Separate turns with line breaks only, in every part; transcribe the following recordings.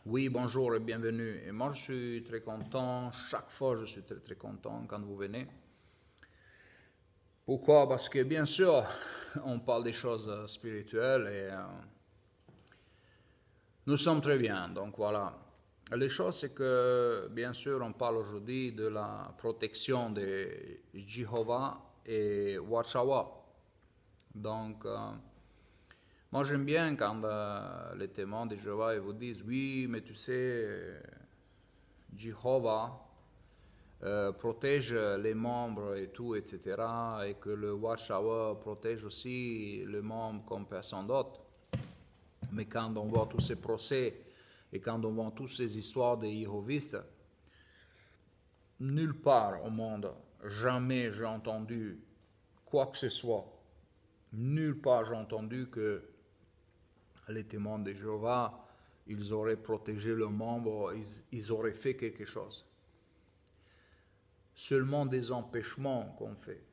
Oui, bonjour et bienvenue. Et moi, je suis très content. Chaque fois, je suis très content quand vous venez. Pourquoi? Parce que bien sûr, on parle des choses spirituelles et nous sommes très bien. Donc voilà. Les choses, c'est que bien sûr, on parle aujourd'hui de la protection de Jéhovah et Watchawa. Donc, moi, j'aime bien quand les témoins de Jéhovah ils vous disent oui, mais tu sais, Jéhovah protège les membres et tout, etc. Et que le Watchtower protège aussi les membres comme personne d'autre. Mais quand on voit tous ces procès et quand on voit toutes ces histoires de Jéhovistes, nulle part au monde, jamais j'ai entendu quoi que ce soit. Nulle part j'ai entendu que les témoins de Jéhovah, ils auraient protégé leurs membres, ils auraient fait quelque chose. Seulement des empêchements qu'on fait.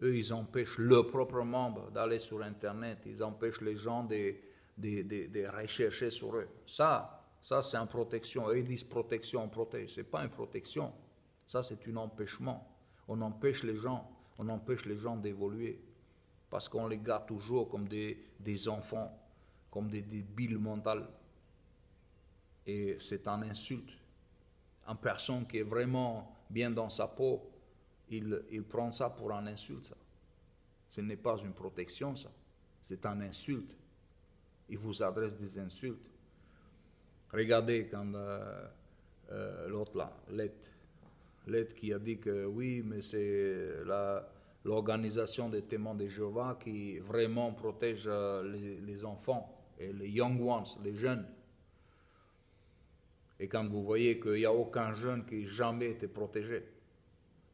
Eux, ils empêchent leurs propres membres d'aller sur Internet, ils empêchent les gens de rechercher sur eux. Ça c'est une protection. Eux, ils disent protection, on protège. Ce n'est pas une protection. Ça, c'est un empêchement. On empêche les gens d'évoluer. Parce qu'on les garde toujours comme des enfants, comme des débiles mentaux. Et c'est une insulte. Une personne qui est vraiment bien dans sa peau, il prend ça pour une insulte. Ça. Ce n'est pas une protection, ça. C'est une insulte. Il vous adresse des insultes. Regardez quand l'autre là, Let qui a dit que oui, mais c'est l'organisation des témoins de Jéhovah qui vraiment protège les enfants et les young ones, les jeunes. Et quand vous voyez qu'il n'y a aucun jeune qui ait jamais été protégé,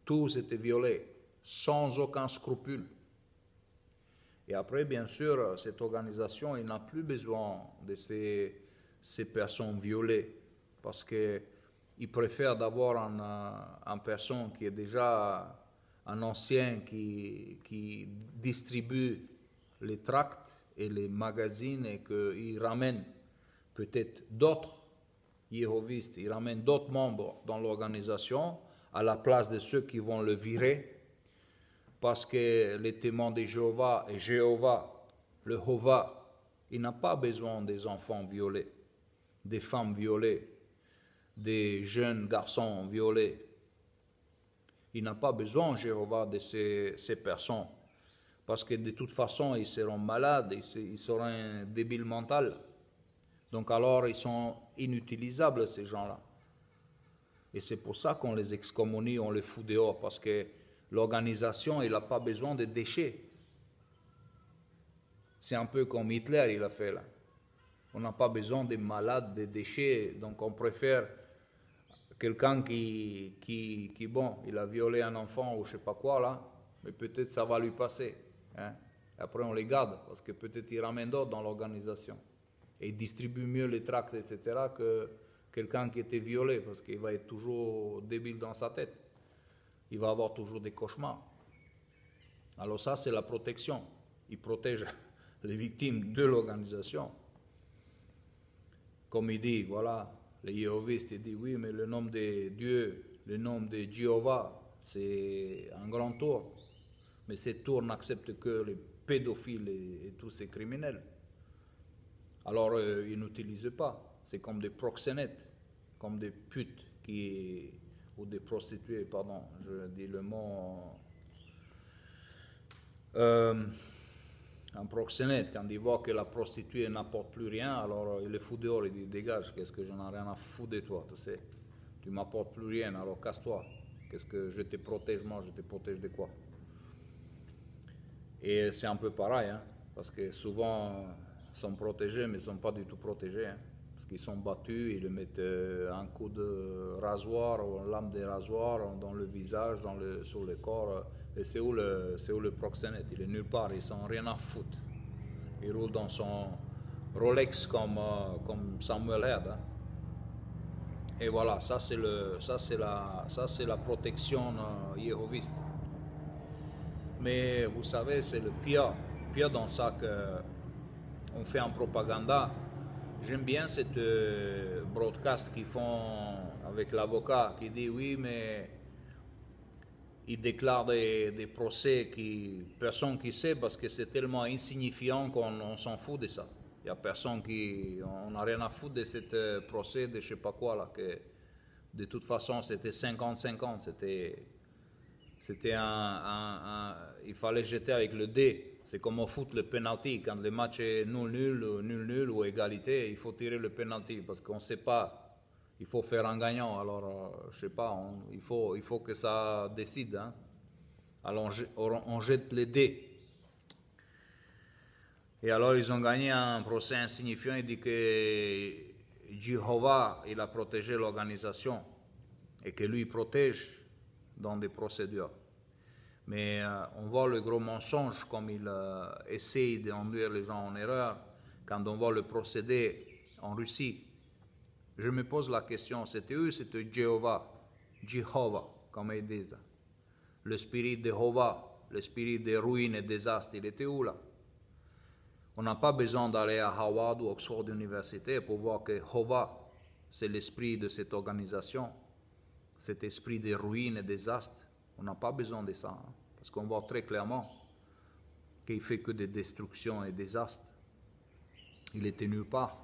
tous étaient violés, sans aucun scrupule. Et après, bien sûr, cette organisation, il n'a plus besoin de ces personnes violées, parce qu'il préfère d'avoir une personne qui est déjà un ancien qui distribue les tracts et les magazines et qu'il ramène peut-être d'autres Jéhovistes, il ramène d'autres membres dans l'organisation à la place de ceux qui vont le virer, parce que les témoins de Jéhovah et Jéhovah, le Hova, il n'a pas besoin des enfants violés, des femmes violées, des jeunes garçons violés. Il n'a pas besoin, Jéhovah, de ces personnes, parce que de toute façon, ils seront malades, ils seront débiles mentaux. Donc alors, ils sont inutilisables, ces gens-là. Et c'est pour ça qu'on les excommunie, on les fout dehors, parce que l'organisation, il n'a pas besoin de déchets. C'est un peu comme Hitler, il a fait là. On n'a pas besoin de malades, de déchets, donc on préfère quelqu'un qui bon, il a violé un enfant ou je ne sais pas quoi là, mais peut-être ça va lui passer. Hein? Après, on les garde, parce que peut-être il ramène d'autres dans l'organisation. Et il distribue mieux les tracts, etc., que quelqu'un qui était violé, parce qu'il va être toujours débile dans sa tête. Il va avoir toujours des cauchemars. Alors ça, c'est la protection. Il protège les victimes de l'organisation. Comme il dit, voilà, les Jéhovistes, il dit, oui, mais le nom de Dieu, le nom de Jéhovah, c'est un grand tour. Mais cette tour n'accepte que les pédophiles et tous ces criminels. Alors, ils n'utilisent pas. C'est comme des proxénètes, comme des putes ou des prostituées, pardon, je dis le mot. Un proxénète, quand il voit que la prostituée n'apporte plus rien, alors il est fou dehors, il dit dégage, qu'est-ce que j'en ai rien à foutre de toi, tu sais. Tu m'apportes plus rien, alors casse-toi. Qu'est-ce que je te protège, moi, je te protège de quoi? Et c'est un peu pareil, hein, parce que souvent, ils sont protégés, mais ils ne sont pas du tout protégés. Hein, parce qu'ils sont battus, ils mettent un coup de rasoir ou une lame de rasoir dans le visage, sur le corps. Et c'est où le proxénète? Il est nulle part, ils n'ont rien à foutre. Il roule dans son Rolex comme Samuel Heard. Hein. Et voilà, ça c'est la protection jéhoviste. Mais vous savez, c'est le pire dans ça qu'on fait en propaganda. J'aime bien cette broadcast qu'ils font avec l'avocat qui dit oui, mais il déclare des procès qui personne qui sait parce que c'est tellement insignifiant qu'on s'en fout de ça. Il n'y a personne qui... On n'a rien à foutre de ce procès de je sais pas quoi là. Que de toute façon, c'était 50-50. C'était il fallait jeter avec le dé. C'est comme au foot, le penalty. Quand le match est nul ou égalité, il faut tirer le penalty parce qu'on ne sait pas. Il faut faire un gagnant. Alors, je ne sais pas, il faut que ça décide. Hein. Alors, on jette les dés. Et alors, ils ont gagné un procès insignifiant. Il dit que Jéhovah, il a protégé l'organisation et que lui, il protège dans des procédures. Mais on voit le gros mensonge comme il essaye d'induire les gens en erreur quand on voit le procédé en Russie. Je me pose la question, c'était eux, c'était Jéhovah, comme ils disent. L'esprit de Jéhovah, l'esprit des ruines et des désastres, il était où là? On n'a pas besoin d'aller à Harvard ou Oxford Université pour voir que Jéhovah, c'est l'esprit de cette organisation, cet esprit des ruines et des désastres. On n'a pas besoin de ça, hein, parce qu'on voit très clairement qu'il ne fait que des destructions et des désastres. Il était nulle part.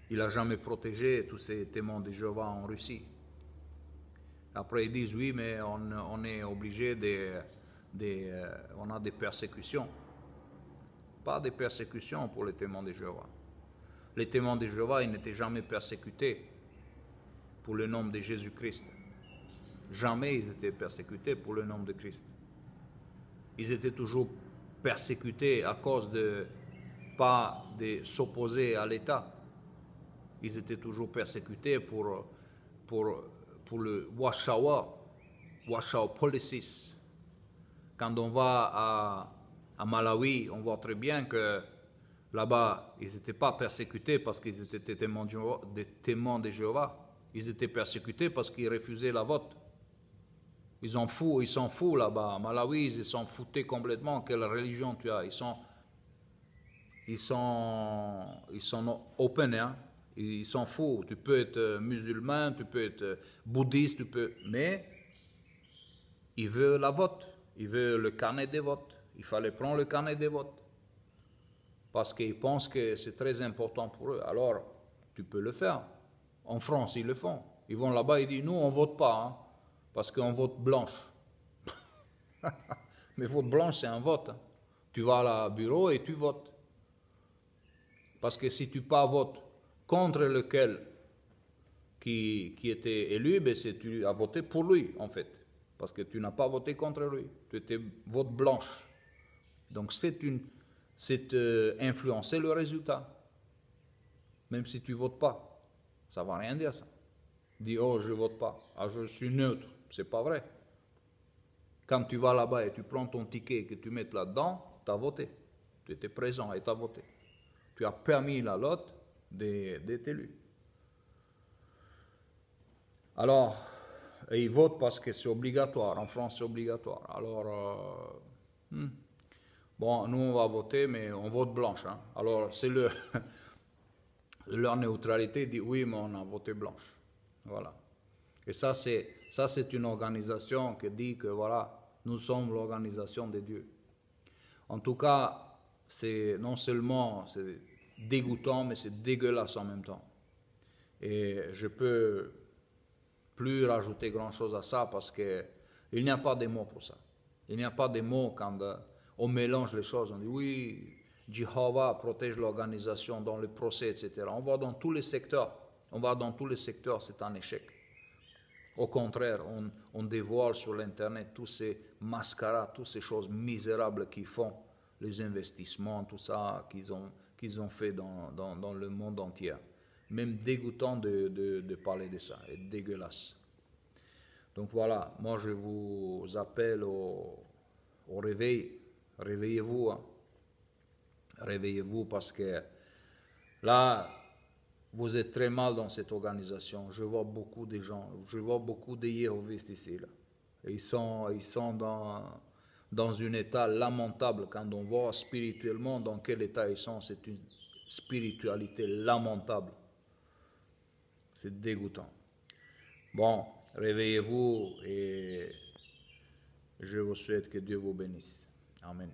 Il n'a jamais protégé tous ces témoins de Jéhovah en Russie. Après, ils disent, oui, mais on est obligé on a des persécutions. Pas des persécutions pour les témoins de Jéhovah. Les témoins de Jéhovah, ils n'étaient jamais persécutés pour le nom de Jésus-Christ. Jamais ils étaient persécutés pour le nom de Christ. Ils étaient toujours persécutés à cause pas de s'opposer à l'État. Ils étaient toujours persécutés pour le Warsaw Policies. Quand on va à Malawi, on voit très bien que là-bas, ils n'étaient pas persécutés parce qu'ils étaient des témoins de Jéhovah. Ils étaient persécutés parce qu'ils refusaient la vote. Ils s'en foutent là-bas. À Malawi, ils s'en foutaient complètement. Quelle religion tu as? Ils sont open, hein? Ils s'en foutent. Tu peux être musulman, tu peux être bouddhiste, mais ils veulent la vote. Ils veulent le carnet des votes. Il fallait prendre le carnet des votes. Parce qu'ils pensent que c'est très important pour eux. Alors, tu peux le faire. En France, ils le font. Ils vont là-bas et disent, nous, on ne vote pas, hein, parce qu'on vote blanche. Mais vote blanche, c'est un vote. Hein. Tu vas à la bureau et tu votes. Parce que si tu pas votes contre lequel qui était élu, ben tu as voté pour lui, en fait. Parce que tu n'as pas voté contre lui. Tu étais vote blanche. Donc, c'est influencer le résultat. Même si tu ne votes pas. Ça ne va rien dire, ça. Dis, oh, je ne vote pas. Ah, je suis neutre. Ce n'est pas vrai. Quand tu vas là-bas et tu prends ton ticket que tu mets là-dedans, tu as voté. Tu étais présent et tu as voté. Tu as permis la lotte d'être élu. Alors, ils votent parce que c'est obligatoire. En France, c'est obligatoire. Alors, bon, nous, on va voter, mais on vote blanche. Hein. Alors, c'est leur neutralité dit oui, mais on a voté blanche. Voilà. Et ça, c'est une organisation qui dit que, voilà, nous sommes l'organisation de Dieu. En tout cas, c'est non seulement c'est dégoûtant, mais c'est dégueulasse en même temps. Et je peux plus rajouter grand-chose à ça parce qu'il n'y a pas de mots pour ça. Il n'y a pas de mots quand on mélange les choses. On dit oui, Jéhovah protège l'organisation dans le procès, etc. On va dans tous les secteurs. C'est un échec. Au contraire, on dévoile sur l'Internet tous ces mascarades, toutes ces choses misérables qu'ils font, les investissements, tout ça qu'ils ont fait dans le monde entier. Même dégoûtant de parler de ça, et dégueulasse. Donc voilà, moi je vous appelle au réveil. Réveillez-vous. Hein. Réveillez-vous parce que là, vous êtes très mal dans cette organisation. Je vois beaucoup de gens, je vois beaucoup de Jéhovistes ici. Là. Et ils sont dans un état lamentable quand on voit spirituellement dans quel état ils sont. spiritualité lamentable. C'est dégoûtant. Bon, réveillez-vous et je vous souhaite que Dieu vous bénisse. Amen.